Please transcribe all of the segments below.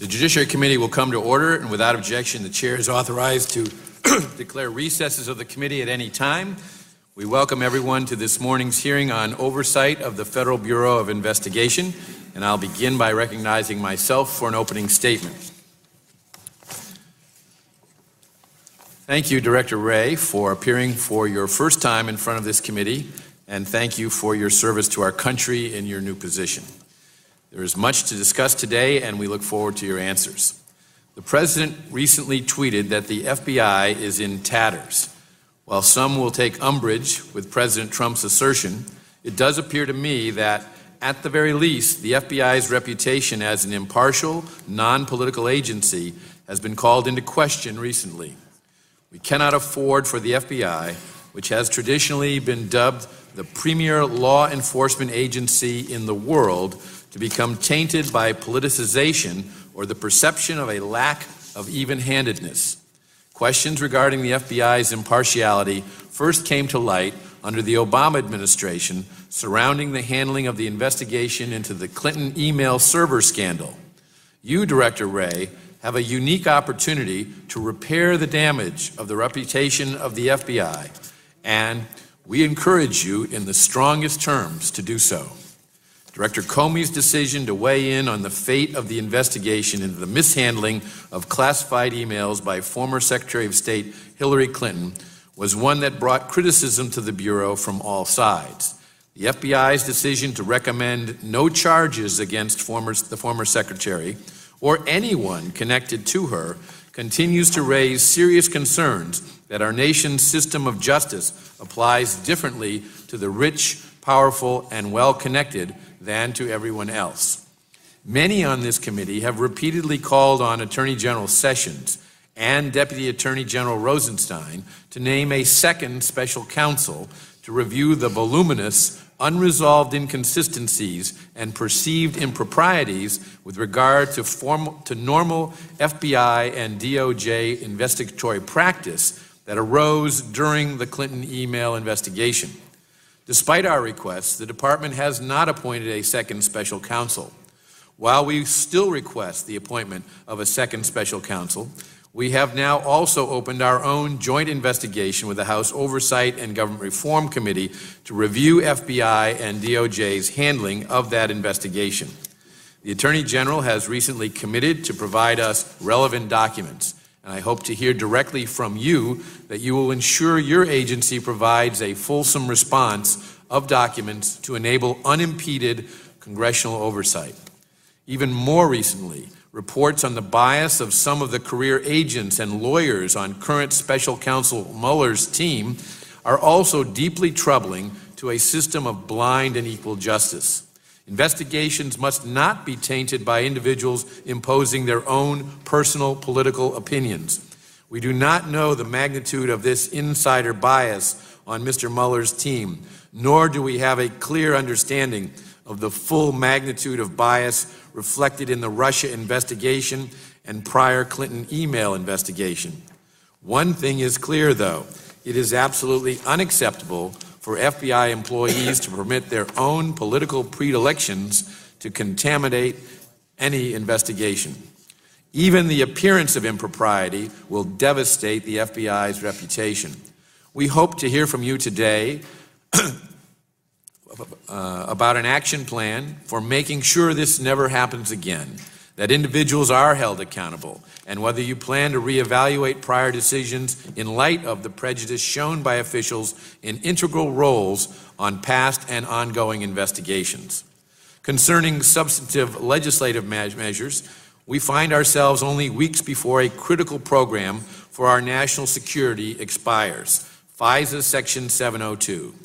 The Judiciary Committee will come to order, and without objection, the Chair is authorized to declare recesses of the committee at any time. We welcome everyone to this morning's hearing on oversight of the Federal Bureau of Investigation, and I'll begin by recognizing myself for an opening statement. Thank you, Director Wray, for appearing for your first time in front of this committee, and thank you for your service to our country in your new position. There is much to discuss today, and we look forward to your answers. The President recently tweeted that the FBI is in tatters. While some will take umbrage with President Trump's assertion, it does appear to me that, at the very least, the FBI's reputation as an impartial, non-political agency has been called into question recently. We cannot afford for the FBI, which has traditionally been dubbed the premier law enforcement agency in the world, to become tainted by politicization or the perception of a lack of even-handedness. Questions regarding the FBI's impartiality first came to light under the Obama administration surrounding the handling of the investigation into the Clinton email server scandal. You, Director Wray, have a unique opportunity to repair the damage of the reputation of the FBI, and we encourage you in the strongest terms to do so. Director Comey's decision to weigh in on the fate of the investigation into the mishandling of classified emails by former Secretary of State Hillary Clinton was one that brought criticism to the Bureau from all sides. The FBI's decision to recommend no charges against the former Secretary or anyone connected to her continues to raise serious concerns that our nation's system of justice applies differently to the rich, powerful, and well-connected than to everyone else. Many on this committee have repeatedly called on Attorney General Sessions and Deputy Attorney General Rosenstein to name a second special counsel to review the voluminous, unresolved inconsistencies and perceived improprieties with regard to normal FBI and DOJ investigatory practice that arose during the Clinton email investigation. Despite our requests, the Department has not appointed a second special counsel. While we still request the appointment of a second special counsel, we have now also opened our own joint investigation with the House Oversight and Government Reform Committee to review FBI and DOJ's handling of that investigation. The Attorney General has recently committed to provide us relevant documents, and I hope to hear directly from you that you will ensure your agency provides a fulsome response of documents to enable unimpeded congressional oversight. Even more recently, reports on the bias of some of the career agents and lawyers on current Special Counsel Mueller's team are also deeply troubling to a system of blind and equal justice. Investigations must not be tainted by individuals imposing their own personal political opinions. We do not know the magnitude of this insider bias on Mr. Mueller's team, nor do we have a clear understanding of the full magnitude of bias reflected in the Russia investigation and prior Clinton email investigation. One thing is clear, though. It is absolutely unacceptable for FBI employees to permit their own political predilections to contaminate any investigation. Even the appearance of impropriety will devastate the FBI's reputation. We hope to hear from you today about an action plan for making sure this never happens again, that individuals are held accountable, and whether you plan to reevaluate prior decisions in light of the prejudice shown by officials in integral roles on past and ongoing investigations. Concerning substantive legislative measures, we find ourselves only weeks before a critical program for our national security expires, FISA Section 702.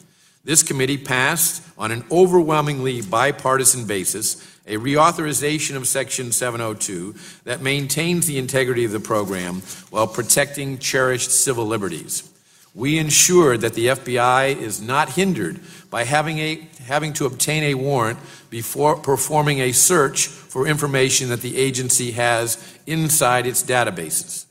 This committee passed, on an overwhelmingly bipartisan basis, a reauthorization of Section 702 that maintains the integrity of the program while protecting cherished civil liberties. We ensure that the FBI is not hindered by having to obtain a warrant before performing a search for information that the agency has inside its databases.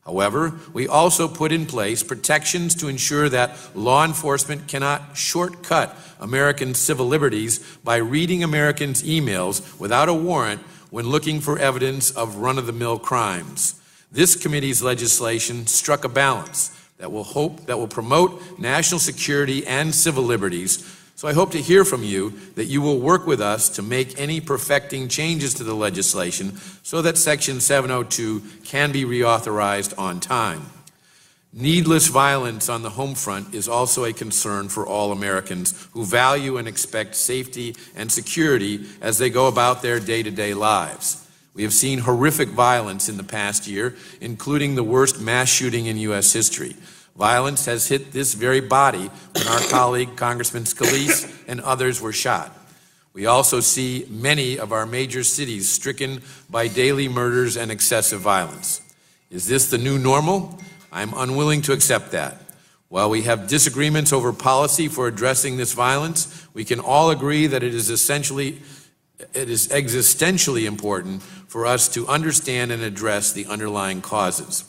However, we also put in place protections to ensure that law enforcement cannot shortcut American civil liberties by reading Americans' emails without a warrant when looking for evidence of run-of-the-mill crimes. This committee's legislation struck a balance that will promote national security and civil liberties. So I hope to hear from you that you will work with us to make any perfecting changes to the legislation so that Section 702 can be reauthorized on time. Needless violence on the home front is also a concern for all Americans who value and expect safety and security as they go about their day-to-day lives. We have seen horrific violence in the past year, including the worst mass shooting in U.S. history. Violence has hit this very body when our colleague, Congressman Scalise, and others were shot. We also see many of our major cities stricken by daily murders and excessive violence. Is this the new normal? I'm unwilling to accept that. While we have disagreements over policy for addressing this violence, we can all agree that it is existentially important for us to understand and address the underlying causes.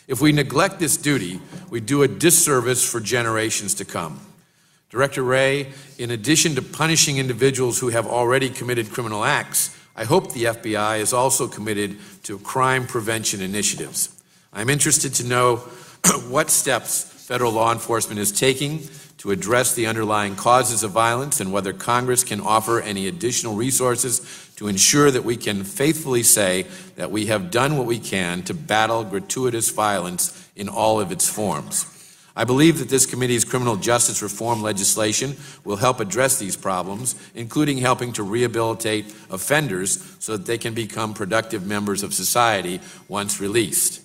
If we neglect this duty, we do a disservice for generations to come. Director Wray, in addition to punishing individuals who have already committed criminal acts, I hope the FBI is also committed to crime prevention initiatives. I'm interested to know what steps federal law enforcement is taking to address the underlying causes of violence and whether Congress can offer any additional resources to ensure that we can faithfully say that we have done what we can to battle gratuitous violence in all of its forms. I believe that this committee's criminal justice reform legislation will help address these problems, including helping to rehabilitate offenders so that they can become productive members of society once released.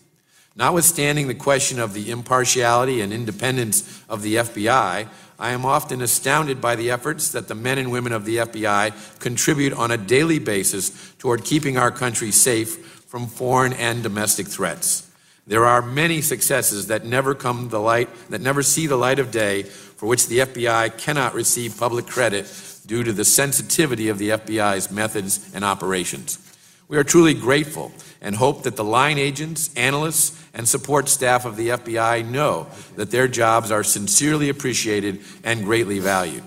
Notwithstanding the question of the impartiality and independence of the FBI, I am often astounded by the efforts that the men and women of the FBI contribute on a daily basis toward keeping our country safe from foreign and domestic threats. There are many successes that never see the light of day, for which the FBI cannot receive public credit due to the sensitivity of the FBI's methods and operations. We are truly grateful and hope that the line agents, analysts, and support staff of the FBI know that their jobs are sincerely appreciated and greatly valued.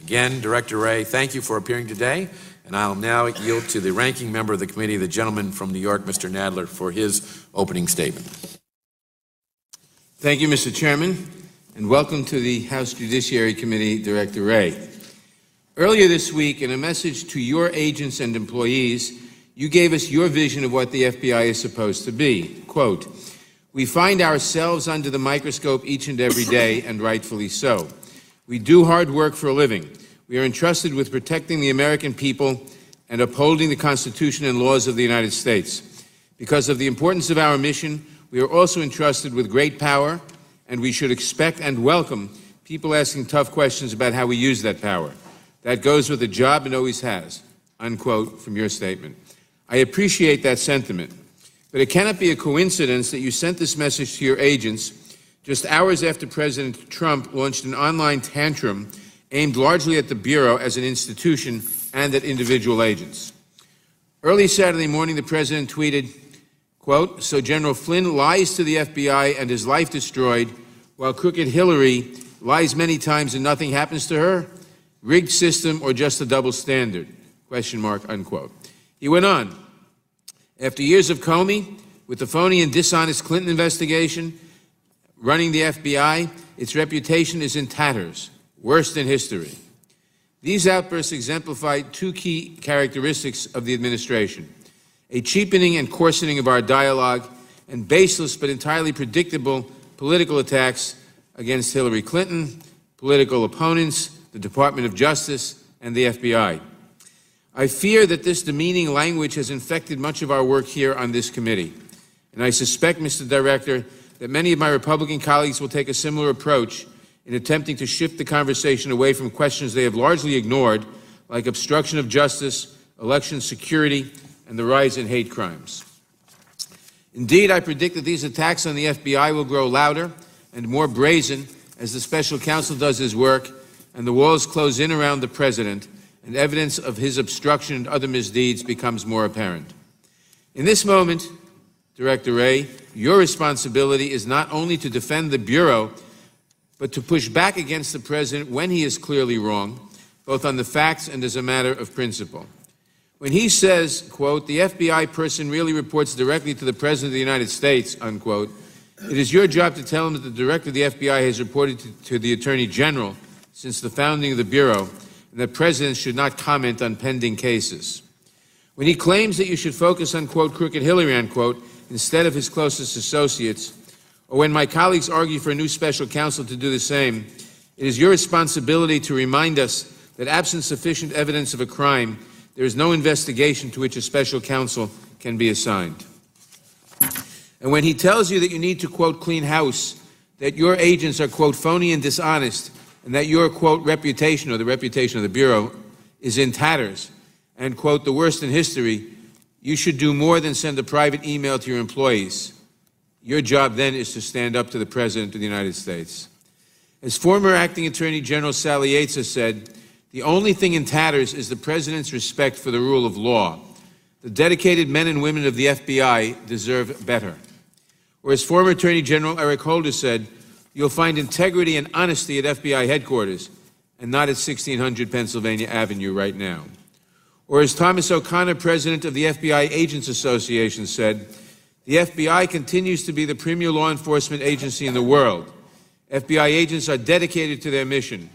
Again, Director Wray, thank you for appearing today, and I'll now yield to the ranking member of the committee, the gentleman from New York, Mr. Nadler, for his opening statement. Thank you, Mr. Chairman, and welcome to the House Judiciary Committee, Director Wray. Earlier this week, in a message to your agents and employees, you gave us your vision of what the FBI is supposed to be. Quote, "We find ourselves under the microscope each and every day, and rightfully so. We do hard work for a living. We are entrusted with protecting the American people and upholding the Constitution and laws of the United States. Because of the importance of our mission, we are also entrusted with great power, and we should expect and welcome people asking tough questions about how we use that power. That goes with the job and always has." Unquote from your statement. I appreciate that sentiment, but it cannot be a coincidence that you sent this message to your agents just hours after President Trump launched an online tantrum aimed largely at the Bureau as an institution and at individual agents. Early Saturday morning, the President tweeted, quote, "So General Flynn lies to the FBI and his life destroyed, while crooked Hillary lies many times and nothing happens to her? Rigged system or just a double standard? Question mark, unquote." He went on, "After years of Comey, with the phony and dishonest Clinton investigation running the FBI, its reputation is in tatters, worst in history." These outbursts exemplify two key characteristics of the administration: a cheapening and coarsening of our dialogue, and baseless but entirely predictable political attacks against Hillary Clinton, political opponents, the Department of Justice, and the FBI. I fear that this demeaning language has infected much of our work here on this committee, and I suspect, Mr. Director, that many of my Republican colleagues will take a similar approach in attempting to shift the conversation away from questions they have largely ignored, like obstruction of justice, election security, and the rise in hate crimes. Indeed, I predict that these attacks on the FBI will grow louder and more brazen as the special counsel does his work and the walls close in around the president, and evidence of his obstruction and other misdeeds becomes more apparent. In this moment, Director Wray, your responsibility is not only to defend the Bureau, but to push back against the president when he is clearly wrong, both on the facts and as a matter of principle. When he says, quote, "The FBI person really reports directly to the President of the United States," unquote, it is your job to tell him that the Director of the FBI has reported to the Attorney General since the founding of the Bureau, and that presidents should not comment on pending cases. When he claims that you should focus on, quote, "Crooked Hillary," unquote, instead of his closest associates, or when my colleagues argue for a new special counsel to do the same, it is your responsibility to remind us that absent sufficient evidence of a crime, there is no investigation to which a special counsel can be assigned. And when he tells you that you need to, quote, "clean house," that your agents are, quote, "phony and dishonest," and that your, quote, "reputation," or the reputation of the Bureau, is in tatters, and, quote, "the worst in history," you should do more than send a private email to your employees. Your job then is to stand up to the President of the United States. As former Acting Attorney General Sally Yates has said, the only thing in tatters is the President's respect for the rule of law. The dedicated men and women of the FBI deserve better. Or as former Attorney General Eric Holder said, you'll find integrity and honesty at FBI headquarters and not at 1600 Pennsylvania Avenue right now. Or as Thomas O'Connor, president of the FBI Agents Association, said, the FBI continues to be the premier law enforcement agency in the world. FBI agents are dedicated to their mission.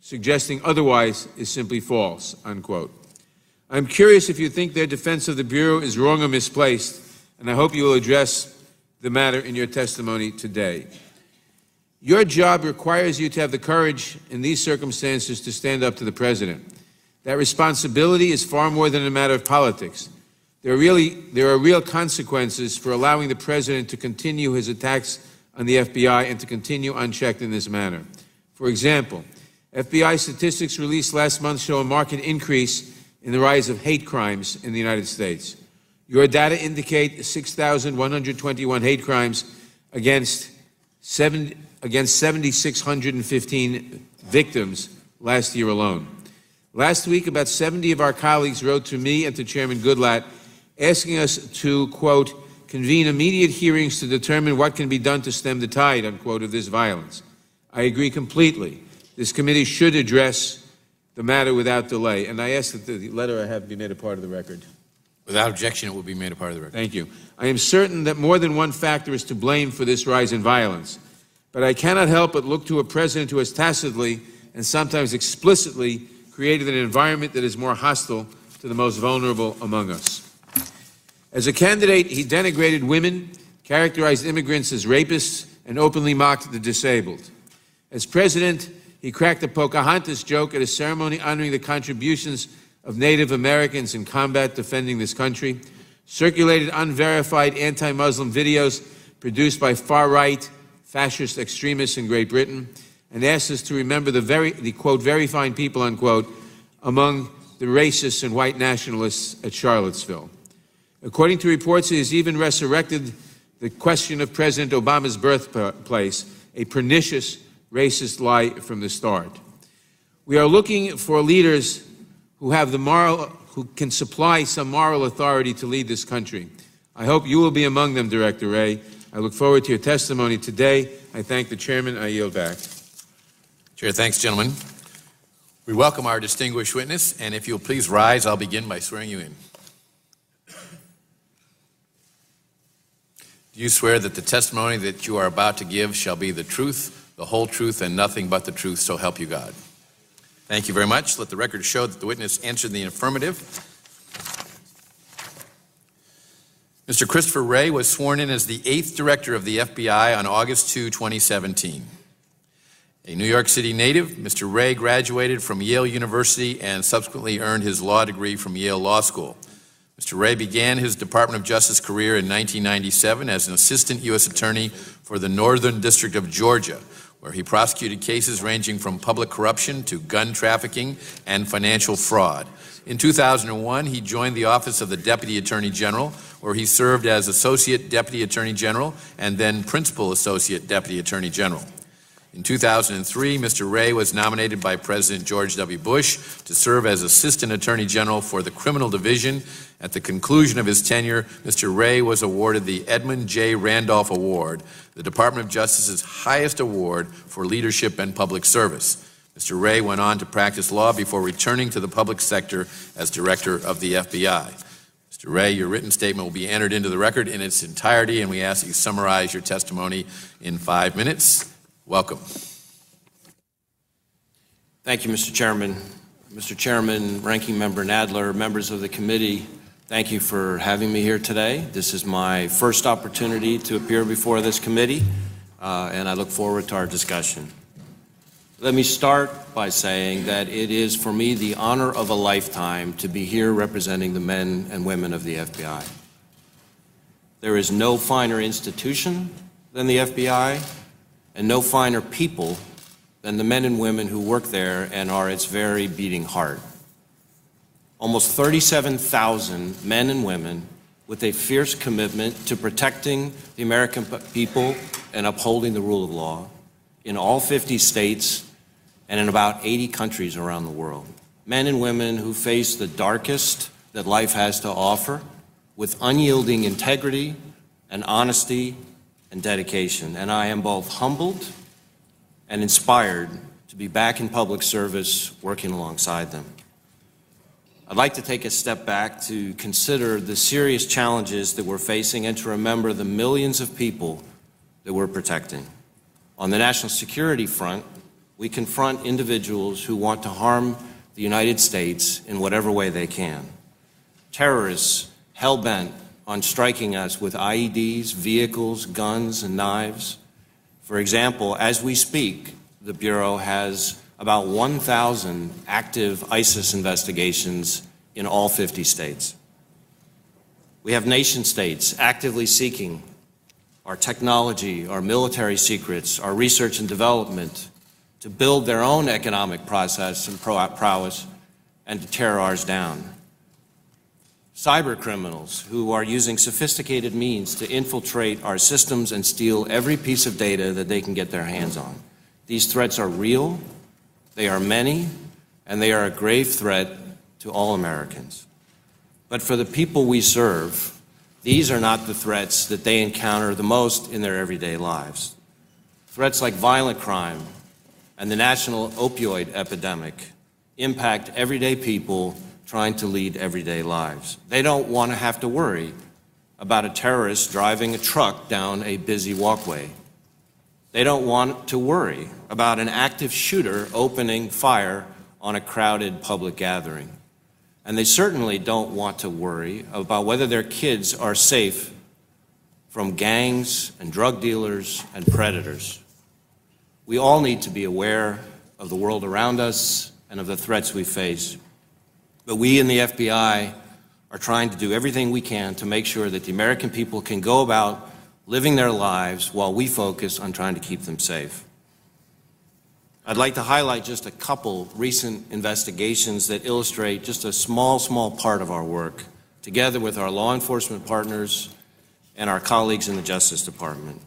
Suggesting otherwise is simply false, unquote. I'm curious if you think their defense of the Bureau is wrong or misplaced, and I hope you will address the matter in your testimony today. Your job requires you to have the courage in these circumstances to stand up to the President. That responsibility is far more than a matter of politics. There are real consequences for allowing the President to continue his attacks on the FBI and to continue unchecked in this manner. For example, FBI statistics released last month show a marked increase in the rise of hate crimes in the United States. Your data indicate 6,121 hate crimes against 7,615 victims last year alone. Last week, about 70 of our colleagues wrote to me and to Chairman Goodlatte asking us to, quote, "convene immediate hearings to determine what can be done to stem the tide," unquote, of this violence. I agree completely. This committee should address the matter without delay, and I ask that the letter I have be made a part of the record. Without objection, it will be made a part of the record. Thank you. I am certain that more than one factor is to blame for this rise in violence, but I cannot help but look to a President who has tacitly and sometimes explicitly created an environment that is more hostile to the most vulnerable among us. As a candidate, he denigrated women, characterized immigrants as rapists, and openly mocked the disabled. As president, he cracked a Pocahontas joke at a ceremony honoring the contributions of Native Americans in combat defending this country, circulated unverified anti-Muslim videos produced by far-right fascist extremists in Great Britain, and asked us to remember the quote, "very fine people," unquote, among the racists and white nationalists at Charlottesville. According to reports, he has even resurrected the question of President Obama's birthplace, a pernicious racist lie from the start. We are looking for leaders who can supply some moral authority to lead this country. I hope you will be among them, Director Wray. I look forward to your testimony today. I thank the chairman. I yield back. Chair, thanks, gentlemen. We welcome our distinguished witness, and if you'll please rise, I'll begin by swearing you in. Do you swear that the testimony that you are about to give shall be the truth, the whole truth, and nothing but the truth, so help you God? Thank you very much. Let the record show that the witness answered in the affirmative. Mr. Christopher Wray was sworn in as the 8th Director of the FBI on August 2, 2017. A New York City native, Mr. Wray graduated from Yale University and subsequently earned his law degree from Yale Law School. Mr. Wray began his Department of Justice career in 1997 as an assistant U.S. attorney for the Northern District of Georgia, where he prosecuted cases ranging from public corruption to gun trafficking and financial fraud. In 2001, he joined the Office of the Deputy Attorney General, where he served as Associate Deputy Attorney General and then Principal Associate Deputy Attorney General. In 2003, Mr. Wray was nominated by President George W. Bush to serve as Assistant Attorney General for the Criminal Division. At the conclusion of his tenure, Mr. Wray was awarded the Edmund J. Randolph Award, the Department of Justice's highest award for leadership and public service. Mr. Wray went on to practice law before returning to the public sector as director of the FBI. Mr. Wray, your written statement will be entered into the record in its entirety, and we ask that you summarize your testimony in 5 minutes. Welcome. Thank you, Mr. Chairman. Mr. Chairman, Ranking Member Nadler, members of the committee, thank you for having me here today. This is my first opportunity to appear before this committee, and I look forward to our discussion. Let me start by saying that it is for me the honor of a lifetime to be here representing the men and women of the FBI. There is no finer institution than the FBI, and no finer people than the men and women who work there and are its very beating heart. Almost 37,000 men and women with a fierce commitment to protecting the American people and upholding the rule of law in all 50 states and in about 80 countries around the world. Men and women who face the darkest that life has to offer with unyielding integrity and honesty and dedication. And I am both humbled and inspired to be back in public service working alongside them. I'd like to take a step back to consider the serious challenges that we're facing and to remember the millions of people that we're protecting. On the national security front, we confront individuals who want to harm the United States in whatever way they can. Terrorists hell-bent on striking us with IEDs, vehicles, guns, and knives. For example, as we speak, the Bureau has about 1,000 active ISIS investigations in all 50 states. We have nation-states actively seeking our technology, our military secrets, our research and development to build their own economic process and prowess and to tear ours down. Cyber criminals who are using sophisticated means to infiltrate our systems and steal every piece of data that they can get their hands on. These threats are real, they are many, and they are a grave threat to all Americans. But for the people we serve, these are not the threats that they encounter the most in their everyday lives. Threats like violent crime and the national opioid epidemic impact everyday people trying to lead everyday lives. They don't want to have to worry about a terrorist driving a truck down a busy walkway. They don't want to worry about an active shooter opening fire on a crowded public gathering. And they certainly don't want to worry about whether their kids are safe from gangs and drug dealers and predators. We all need to be aware of the world around us and of the threats we face. But we in the FBI are trying to do everything we can to make sure that the American people can go about living their lives while we focus on trying to keep them safe. I'd like to highlight just a couple recent investigations that illustrate just a small part of our work, together with our law enforcement partners and our colleagues in the Justice Department.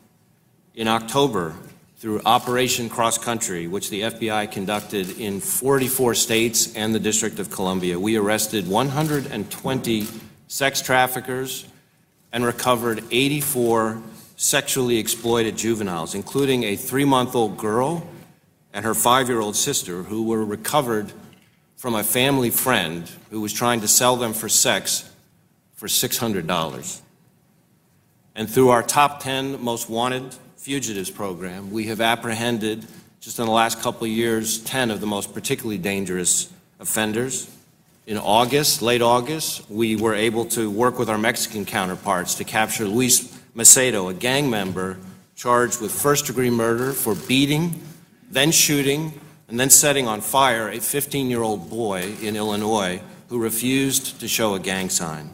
In October, through Operation Cross Country, which the FBI conducted in 44 states and the District of Columbia, we arrested 120 sex traffickers and recovered 84 sexually exploited juveniles, including a 3-month-old girl and her 5-year-old sister, who were recovered from a family friend who was trying to sell them for sex for $600. And through our Top 10 Most Wanted Fugitives program, we have apprehended, just in the last couple of years, 10 of the most particularly dangerous offenders. In August, late August, we were able to work with our Mexican counterparts to capture Luis Macedo, a gang member charged with first-degree murder for beating, then shooting, and then setting on fire a 15-year-old boy in Illinois who refused to show a gang sign.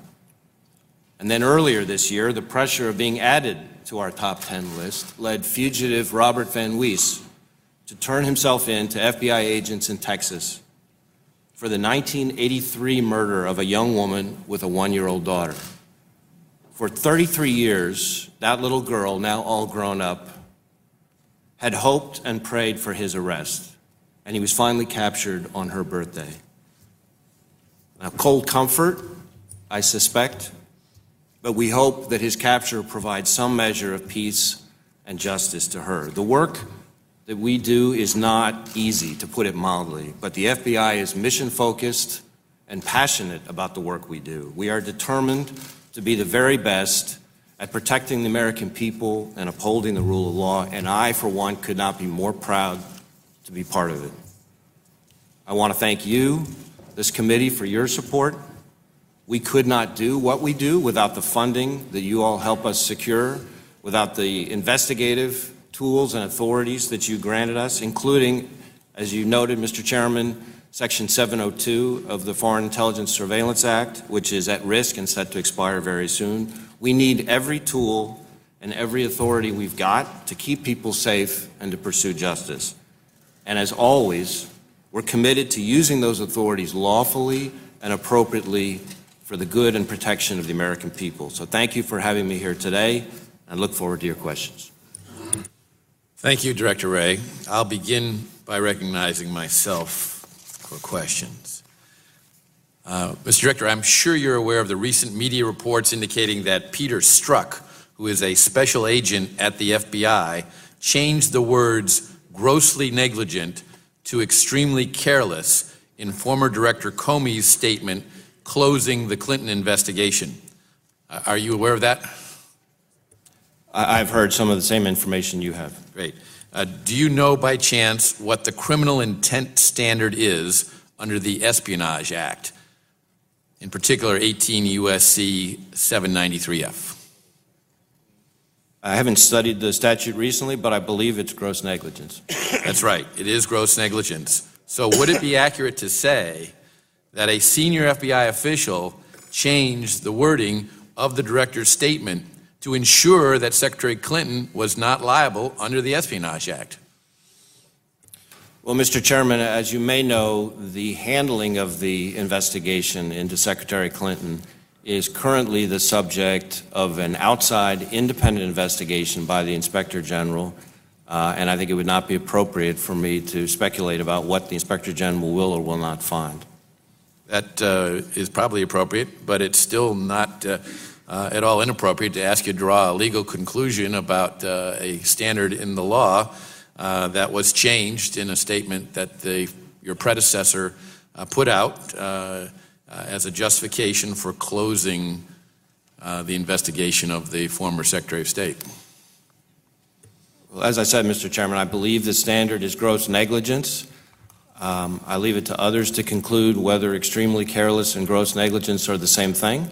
And then earlier this year, the pressure of being added to our top 10 list led fugitive Robert Van Wees to turn himself in to FBI agents in Texas for the 1983 murder of a young woman with a 1-year-old daughter. For 33 years, that little girl, now all grown up, had hoped and prayed for his arrest, and he was finally captured on her birthday. Now, cold comfort, I suspect, but we hope that his capture provides some measure of peace and justice to her. The work that we do is not easy, to put it mildly, but the FBI is mission-focused and passionate about the work we do. We are determined to be the very best at protecting the American people and upholding the rule of law, and I, for one, could not be more proud to be part of it. I want to thank you, this committee, for your support. We could not do what we do without the funding that you all help us secure, without the investigative tools and authorities that you granted us, including, as you noted, Mr. Chairman, Section 702 of the Foreign Intelligence Surveillance Act, which is at risk and set to expire very soon. We need every tool and every authority we've got to keep people safe and to pursue justice. And as always, we're committed to using those authorities lawfully and appropriately for the good and protection of the American people. So thank you for having me here today, and look forward to your questions. Thank you, Director Wray. I'll begin by recognizing myself for questions. Mr. Director, I'm sure you're aware of the recent media reports indicating that Peter Strzok, who is a special agent at the FBI, changed the words grossly negligent to extremely careless in former Director Comey's statement closing the Clinton investigation. Are you aware of that? I've heard some of the same information you have. Great. Do you know by chance what the criminal intent standard is under the Espionage Act, in particular 18 U.S.C. 793F? I haven't studied the statute recently, but I believe it's gross negligence. That's right. It is gross negligence. So would it be accurate to say that a senior FBI official changed the wording of the director's statement to ensure that Secretary Clinton was not liable under the Espionage Act? Well, Mr. Chairman, as you may know, the handling of the investigation into Secretary Clinton is currently the subject of an outside independent investigation by the Inspector General, and I think it would not be appropriate for me to speculate about what the Inspector General will or will not find. That is probably appropriate, but it's still not at all inappropriate to ask you to draw a legal conclusion about a standard in the law that was changed in a statement that your predecessor put out as a justification for closing the investigation of the former Secretary of State. Well, as I said, Mr. Chairman, I believe the standard is gross negligence. I leave it to others to conclude whether extremely careless and gross negligence are the same thing.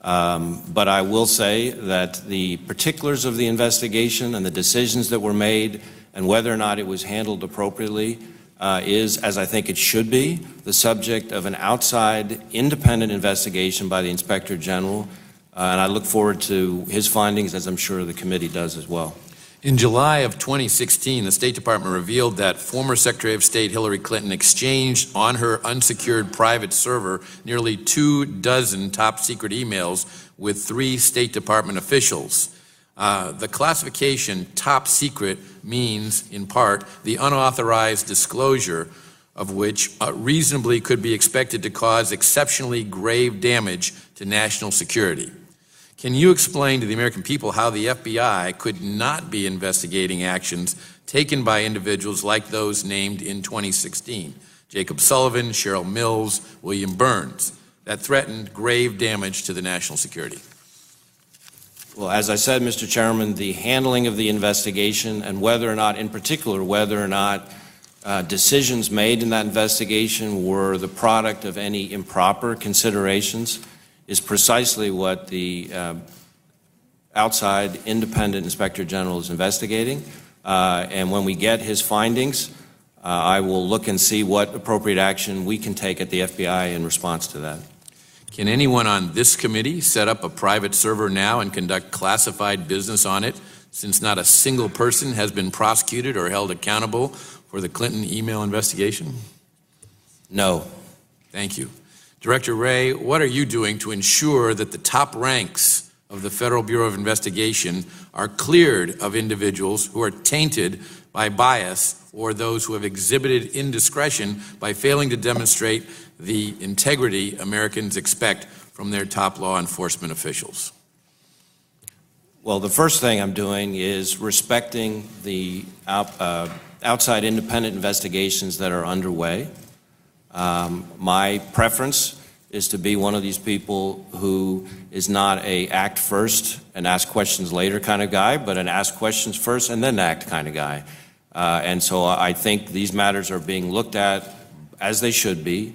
But I will say that the particulars of the investigation and the decisions that were made and whether or not it was handled appropriately is, as I think it should be, the subject of an outside independent investigation by the Inspector General. And I look forward to his findings, as I'm sure the committee does as well. In July of 2016, the State Department revealed that former Secretary of State Hillary Clinton exchanged on her unsecured private server nearly 24 top-secret emails with 3 State Department officials. The classification top secret means, in part, the unauthorized disclosure of which reasonably could be expected to cause exceptionally grave damage to national security. Can you explain to the American people how the FBI could not be investigating actions taken by individuals like those named in 2016, Jacob Sullivan, Cheryl Mills, William Burns, that threatened grave damage to the national security? Well, as I said, Mr. Chairman, the handling of the investigation and whether or not, in particular, whether or not decisions made in that investigation were the product of any improper considerations is precisely what the outside independent Inspector General is investigating. And when we get his findings, I will look and see what appropriate action we can take at the FBI in response to that. Can anyone on this committee set up a private server now and conduct classified business on it, since not a single person has been prosecuted or held accountable for the Clinton email investigation? No. Thank you. Director Wray, what are you doing to ensure that the top ranks of the Federal Bureau of Investigation are cleared of individuals who are tainted by bias or those who have exhibited indiscretion by failing to demonstrate the integrity Americans expect from their top law enforcement officials? Well, the first thing I'm doing is respecting the outside independent investigations that are underway. My preference is to be one of these people who is not a act first and ask questions later kind of guy, but an ask questions first and then act kind of guy. And so I think these matters are being looked at, as they should be,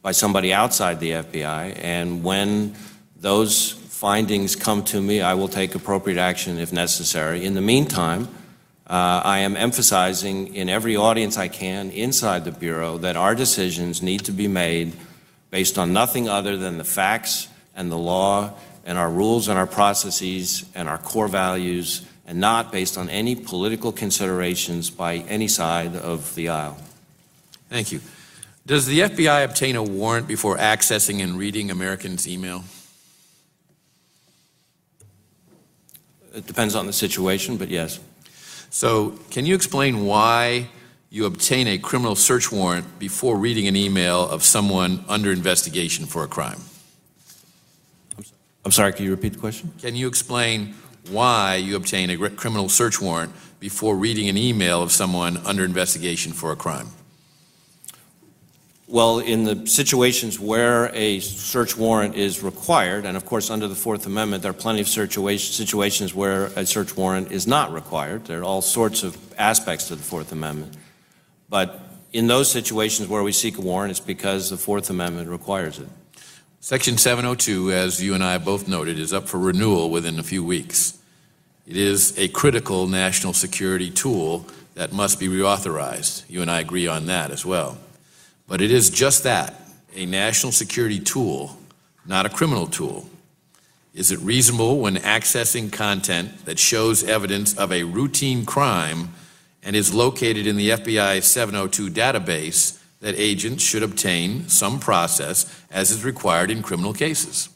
by somebody outside the FBI. And when those findings come to me, I will take appropriate action if necessary. In the meantime, I am emphasizing in every audience I can inside the Bureau that our decisions need to be made based on nothing other than the facts and the law and our rules and our processes and our core values, and not based on any political considerations by any side of the aisle. Thank you. Does the FBI obtain a warrant before accessing and reading Americans' email? It depends on the situation, but yes. So can you explain why you obtain a criminal search warrant before reading an email of someone under investigation for a crime? I'm sorry, can you repeat the question? Can you explain why you obtain a criminal search warrant before reading an email of someone under investigation for a crime? Well, in the situations where a search warrant is required, and of course under the Fourth Amendment, there are plenty of situations where a search warrant is not required. There are all sorts of aspects to the Fourth Amendment. But in those situations where we seek a warrant, it's because the Fourth Amendment requires it. Section 702, as you and I both noted, is up for renewal within a few weeks. It is a critical national security tool that must be reauthorized. You and I agree on that as well. But it is just that, a national security tool, not a criminal tool. Is it reasonable when accessing content that shows evidence of a routine crime and is located in the FBI 702 database that agents should obtain some process as is required in criminal cases?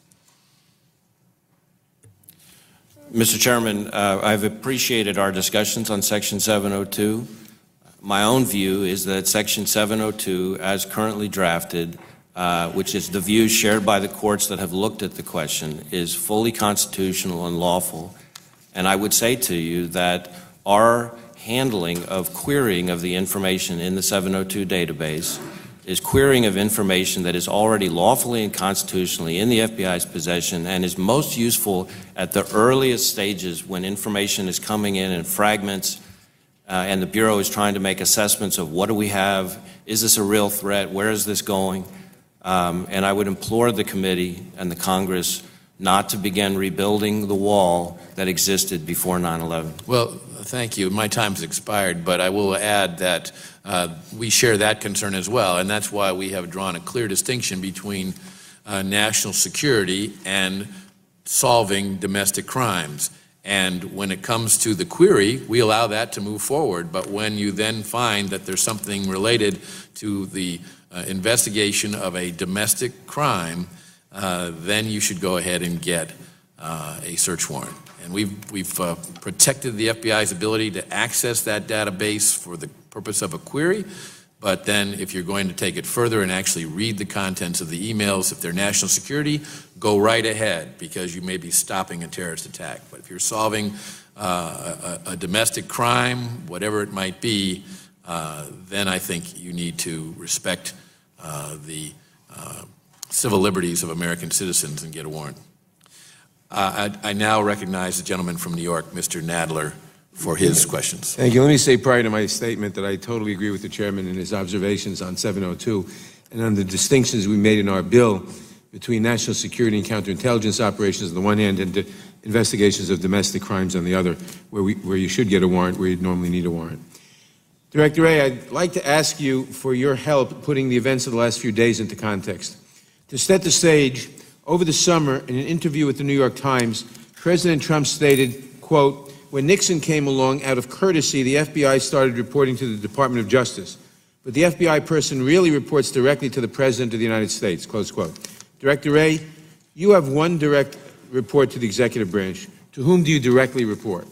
Mr. Chairman, I've appreciated our discussions on Section 702. My own view is that Section 702, as currently drafted, which is the view shared by the courts that have looked at the question, is fully constitutional and lawful. And I would say to you that our handling of querying of the information in the 702 database is querying of information that is already lawfully and constitutionally in the FBI's possession and is most useful at the earliest stages when information is coming in fragments, and the Bureau is trying to make assessments of what do we have, is this a real threat, where is this going? And I would implore the committee and the Congress not to begin rebuilding the wall that existed before 9/11. Well, thank you. My time's expired, but I will add that we share that concern as well, and that's why we have drawn a clear distinction between national security and solving domestic crimes. And when it comes to the query, we allow that to move forward. But when you then find that there's something related to the investigation of a domestic crime, then you should go ahead and get a search warrant. And we've protected the FBI's ability to access that database for the purpose of a query. But then if you're going to take it further and actually read the contents of the emails, if they're national security, go right ahead, because you may be stopping a terrorist attack. But if you're solving a domestic crime, whatever it might be, then I think you need to respect the civil liberties of American citizens and get a warrant. I now recognize the gentleman from New York, Mr. Nadler, for his questions. Thank you. Let me say prior to my statement that I totally agree with the chairman in his observations on 702 and on the distinctions we made in our bill between national security and counterintelligence operations on the one hand and investigations of domestic crimes on the other, where you should get a warrant, where you'd normally need a warrant. Director Wray, I'd like to ask you for your help putting the events of the last few days into context. To set the stage, over the summer, in an interview with the New York Times, President Trump stated, quote, "When Nixon came along, out of courtesy, the FBI started reporting to the Department of Justice. But the FBI person really reports directly to the President of the United States," close quote. Director Wray, you have one direct report to the executive branch. To whom do you directly report?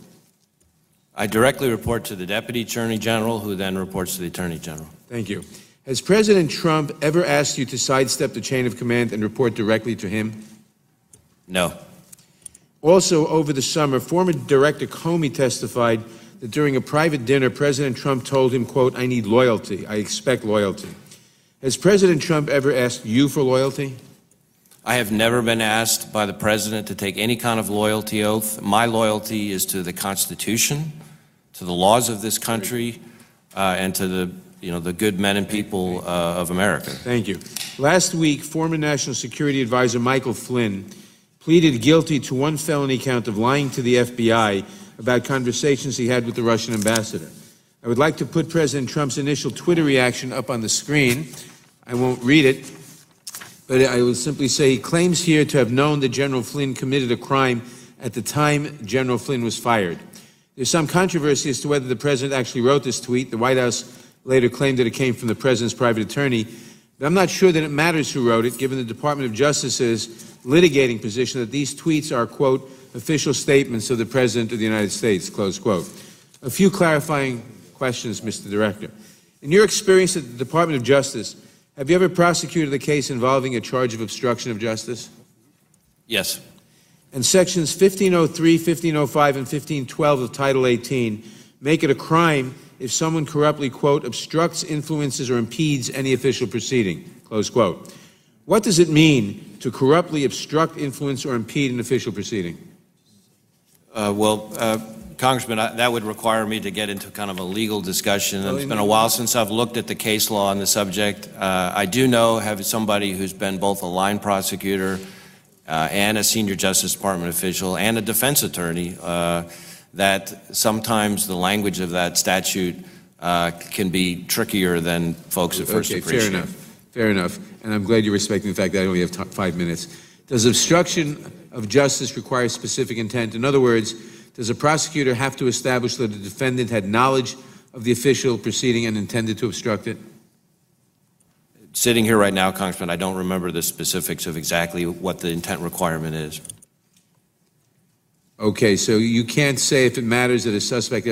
I directly report to the Deputy Attorney General, who then reports to the Attorney General. Thank you. Has President Trump ever asked you to sidestep the chain of command and report directly to him? No. Also, over the summer, former Director Comey testified that during a private dinner, President Trump told him, quote, "I need loyalty. I expect loyalty." Has President Trump ever asked you for loyalty? I have never been asked by the President to take any kind of loyalty oath. My loyalty is to the Constitution, to the laws of this country, and to the good men and people of America. Thank you. Last week, former National Security Advisor Michael Flynn pleaded guilty to one felony count of lying to the FBI about conversations he had with the Russian ambassador. I would like to put President Trump's initial Twitter reaction up on the screen. I won't read it, but I will simply say he claims here to have known that General Flynn committed a crime at the time General Flynn was fired. There's some controversy as to whether the president actually wrote this tweet. The White House later claimed that it came from the president's private attorney, but I'm not sure that it matters who wrote it, given the Department of Justice's litigating position that these tweets are, quote, official statements of the President of the United States, close quote. A few clarifying questions, Mr. Director. In your experience at the Department of Justice, have you ever prosecuted a case involving a charge of obstruction of justice? Yes. And sections 1503, 1505, and 1512 of Title 18 make it a crime if someone corruptly, quote, obstructs, influences, or impedes any official proceeding, close quote. What does it mean to corruptly obstruct, influence, or impede an official proceeding? Congressman, that would require me to get into kind of a legal discussion. It's been a while since I've looked at the case law on the subject. I do know, have somebody who's been both a line prosecutor and a senior Justice Department official and a defense attorney, that sometimes the language of that statute can be trickier than folks at first appreciate. Fair enough. And I'm glad you're respecting the fact that I only have 5 minutes. Does obstruction of justice require specific intent? In other words, does a prosecutor have to establish that the defendant had knowledge of the official proceeding and intended to obstruct it? Sitting here right now, Congressman, I don't remember the specifics of exactly what the intent requirement is. Okay, so you can't say if it matters that a suspect,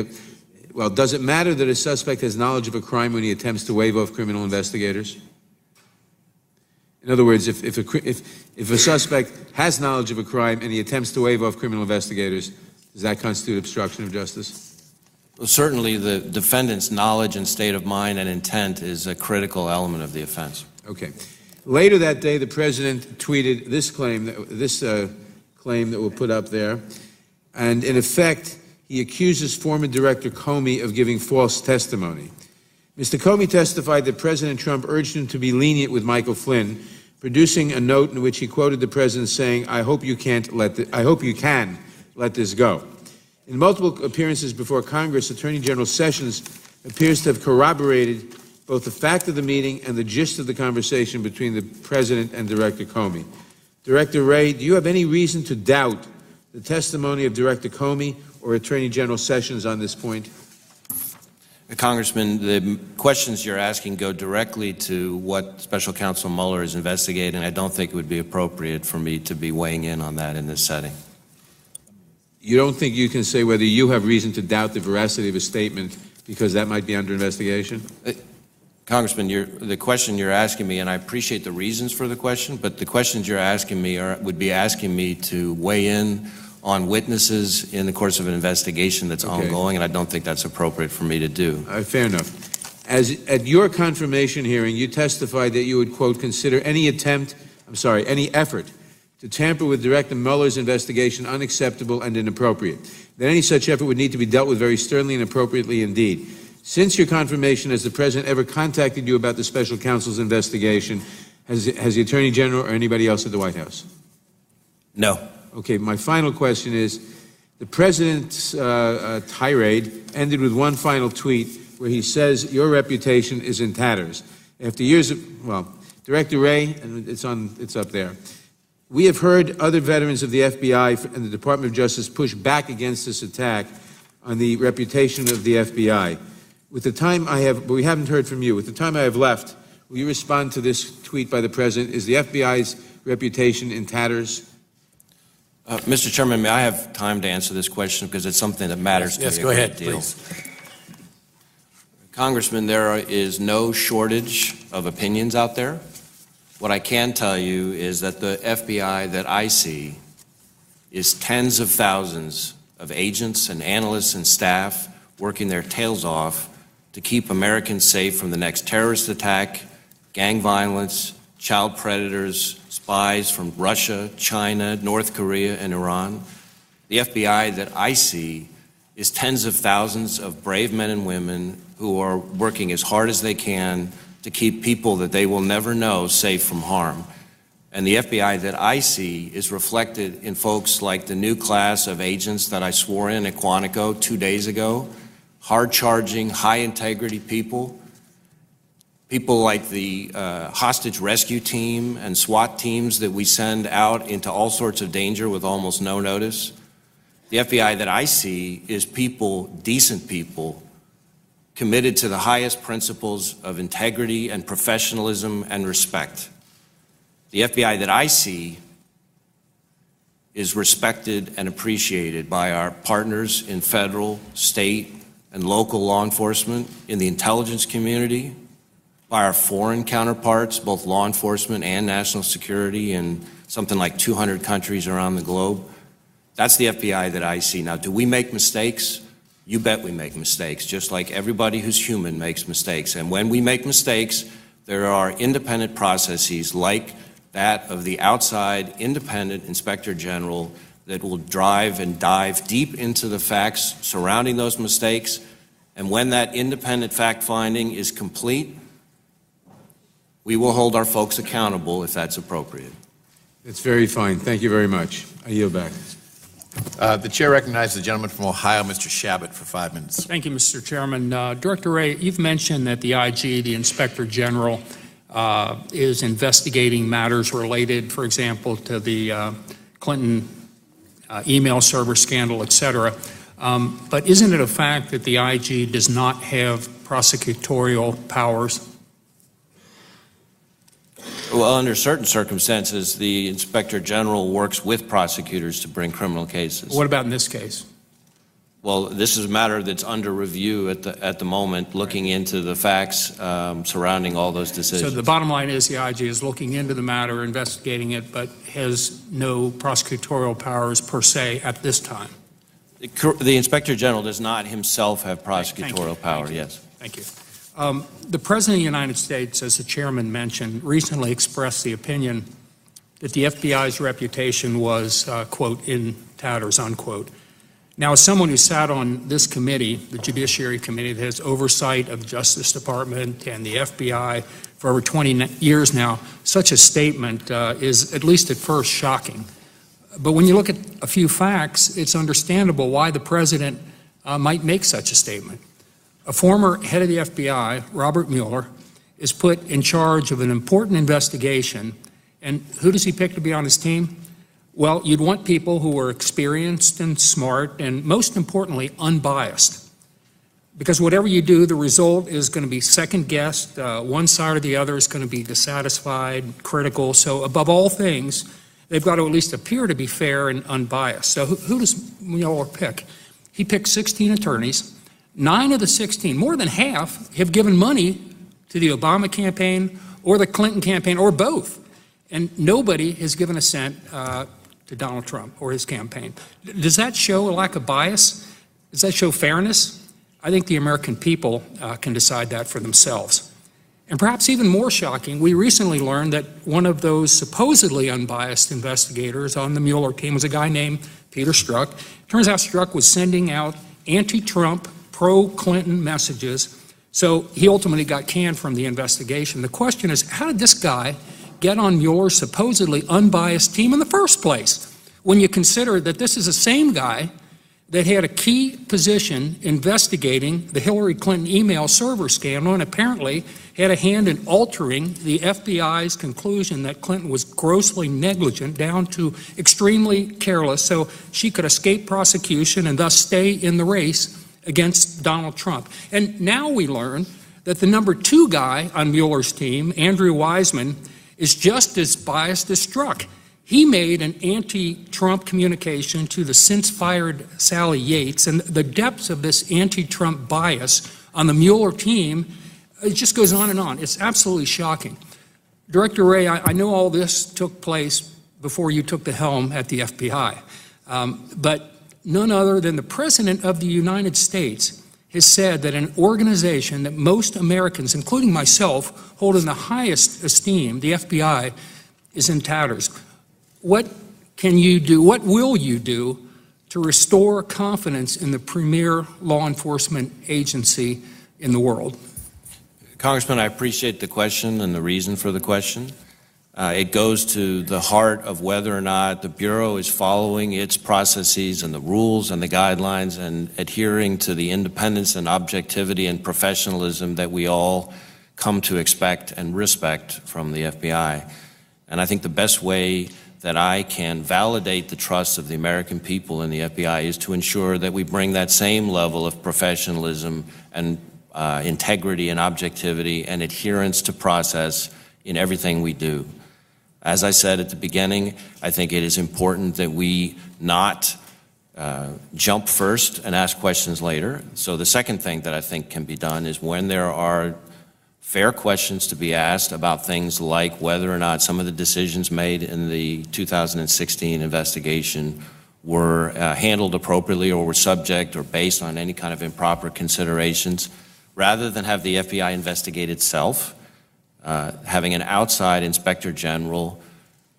well, does it matter that a suspect has knowledge of a crime when he attempts to wave off criminal investigators? In other words, if a suspect has knowledge of a crime and he attempts to wave off criminal investigators, does that constitute obstruction of justice? Well, certainly the defendant's knowledge and state of mind and intent is a critical element of the offense. Okay. Later that day, the president tweeted this claim that we'll put up there. And in effect, he accuses former Director Comey of giving false testimony. Mr. Comey testified that President Trump urged him to be lenient with Michael Flynn, producing a note in which he quoted the president saying, I hope you can let this go. In multiple appearances before Congress, Attorney General Sessions appears to have corroborated both the fact of the meeting and the gist of the conversation between the president and Director Comey. Director Wray, do you have any reason to doubt the testimony of Director Comey or Attorney General Sessions on this point? Congressman, the questions you're asking go directly to what Special Counsel Mueller is investigating. I don't think it would be appropriate for me to be weighing in on that in this setting. You don't think you can say whether you have reason to doubt the veracity of a statement because that might be under investigation? Congressman, the question you're asking me, and I appreciate the reasons for the question, but the questions you're asking me would be asking me to weigh in on witnesses in the course of an investigation that's ongoing, and I don't think that's appropriate for me to do. Fair enough. At your confirmation hearing, you testified that you would, quote, consider any effort to tamper with Director Mueller's investigation unacceptable and inappropriate. That any such effort would need to be dealt with very sternly and appropriately indeed. Since your confirmation, has the President ever contacted you about the Special Counsel's investigation? Has the Attorney General or anybody else at the White House? No. Okay, my final question is, the President's tirade ended with one final tweet where he says your reputation is in tatters. After years of, well, Director Wray, and it's up there. We have heard other veterans of the FBI and the Department of Justice push back against this attack on the reputation of the FBI. With the time I have, but we haven't heard from you. With the time I have left, will you respond to this tweet by the President? Is the FBI's reputation in tatters? Mr. Chairman, may I have time to answer this question because it's something that matters to me. Yes, go ahead, please. Congressman, there is no shortage of opinions out there. What I can tell you is that the FBI that I see is tens of thousands of agents and analysts and staff working their tails off to keep Americans safe from the next terrorist attack, gang violence, child predators, spies from Russia, China, North Korea, and Iran. The FBI that I see is tens of thousands of brave men and women who are working as hard as they can to keep people that they will never know safe from harm. And the FBI that I see is reflected in folks like the new class of agents that I swore in at Quantico 2 days ago, hard-charging, high-integrity people, people like the hostage rescue team and SWAT teams that we send out into all sorts of danger with almost no notice. The FBI that I see is people, decent people, committed to the highest principles of integrity and professionalism and respect. The FBI that I see is respected and appreciated by our partners in federal, state, and local law enforcement, in the intelligence community, by our foreign counterparts, both law enforcement and national security, in something like 200 countries around the globe. That's the FBI that I see. Now, do we make mistakes? You bet we make mistakes, just like everybody who's human makes mistakes. And when we make mistakes, there are independent processes like that of the outside independent Inspector General that will drive and dive deep into the facts surrounding those mistakes. And when that independent fact-finding is complete, we will hold our folks accountable if that's appropriate. That's very fine. Thank you very much. I yield back. The chair recognizes the gentleman from Ohio, Mr. Shabbat, for 5 minutes. Thank you, Mr. Chairman. Director Wray, you've mentioned that the IG, the Inspector General, is investigating matters related, for example, to the Clinton email server scandal, et cetera. But isn't it a fact that the IG does not have prosecutorial powers? Well, under certain circumstances, the Inspector General works with prosecutors to bring criminal cases. What about in this case? Well, this is a matter that's under review at the moment, looking into the facts surrounding all those decisions. So the bottom line is the IG is looking into the matter, investigating it, but has no prosecutorial powers per se at this time. The Inspector General does not himself have prosecutorial power, yes. Thank you. The President of the United States, as the chairman mentioned, recently expressed the opinion that the FBI's reputation was, quote, in tatters, unquote. Now, as someone who sat on this committee, the Judiciary Committee that has oversight of the Justice Department and the FBI for over 20 years now, such a statement is, at least at first, shocking. But when you look at a few facts, it's understandable why the President might make such a statement. A former head of the FBI, Robert Mueller, is put in charge of an important investigation, and who does he pick to be on his team? Well, you'd want people who are experienced and smart and, most importantly, unbiased. Because whatever you do, the result is going to be second-guessed. One side or the other is going to be dissatisfied, critical. So above all things, they've got to at least appear to be fair and unbiased. So who does Mueller pick? He picked 16 attorneys. 9 of the 16, more than half, have given money to the Obama campaign or the Clinton campaign or both. And nobody has given a cent to Donald Trump or his campaign. Does that show a lack of bias? Does that show fairness? I think the American people can decide that for themselves. And perhaps even more shocking, we recently learned that one of those supposedly unbiased investigators on the Mueller team was a guy named Peter Strzok. Turns out Strzok was sending out anti-Trump, pro-Clinton messages, so he ultimately got canned from the investigation. The question is, how did this guy get on Mueller's supposedly unbiased team in the first place, when you consider that this is the same guy that had a key position investigating the Hillary Clinton email server scandal and apparently had a hand in altering the FBI's conclusion that Clinton was grossly negligent down to extremely careless so she could escape prosecution and thus stay in the race against Donald Trump. And now we learn that the number 2 guy on Mueller's team, Andrew Weissman, is just as biased as Strzok. He made an anti-Trump communication to the since-fired Sally Yates, and the depths of this anti-Trump bias on the Mueller team, it just goes on and on. It's absolutely shocking. Director Wray, I know all this took place before you took the helm at the FBI, but none other than the President of the United States has said that an organization that most Americans, including myself, hold in the highest esteem, the FBI, is in tatters. What can you do, what will you do to restore confidence in the premier law enforcement agency in the world? Congressman, I appreciate the question and the reason for the question. It goes to the heart of whether or not the Bureau is following its processes and the rules and the guidelines and adhering to the independence and objectivity and professionalism that we all come to expect and respect from the FBI. And I think the best way that I can validate the trust of the American people in the FBI is to ensure that we bring that same level of professionalism and integrity and objectivity and adherence to process in everything we do. As I said at the beginning, I think it is important that we not jump first and ask questions later. So the second thing that I think can be done is when there are fair questions to be asked about things like whether or not some of the decisions made in the 2016 investigation were handled appropriately or were subject or based on any kind of improper considerations, rather than have the FBI investigate itself, having an outside inspector general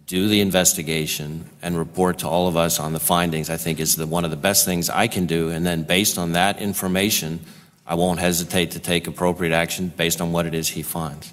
do the investigation and report to all of us on the findings, I think is one of the best things I can do. And then based on that information, I won't hesitate to take appropriate action based on what it is he finds.